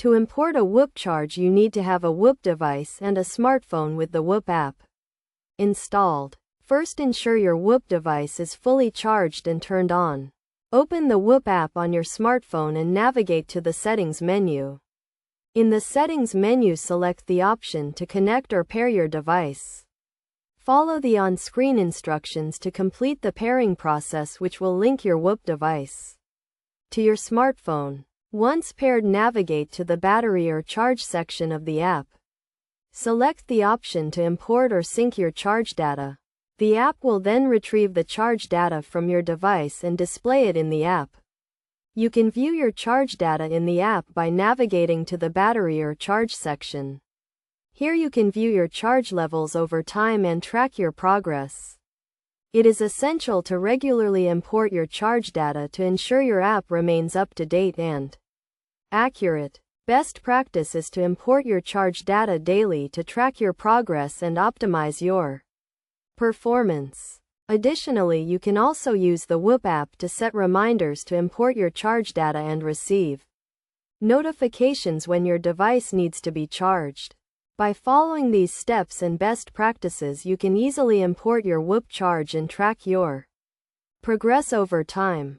To import a Whoop charge, you need to have a Whoop device and a smartphone with the Whoop app installed. First, ensure your Whoop device is fully charged and turned on. Open the Whoop app on your smartphone and navigate to the Settings menu. In the Settings menu, select the option to connect or pair your device. Follow the on-screen instructions to complete the pairing process, which will link your Whoop device to your smartphone. Once paired, navigate to the battery or charge section of the app. Select the option to import or sync your charge data. The app will then retrieve the charge data from your device and display it in the app. You can view your charge data in the app by navigating to the battery or charge section. Here you can view your charge levels over time and track your progress. It is essential to regularly import your charge data to ensure your app remains up to date and accurate. Best practice is to import your charge data daily to track your progress and optimize your performance. Additionally, you can also use the Whoop app to set reminders to import your charge data and receive notifications when your device needs to be charged. By following these steps and best practices, you can easily import your Whoop charge and track your progress over time.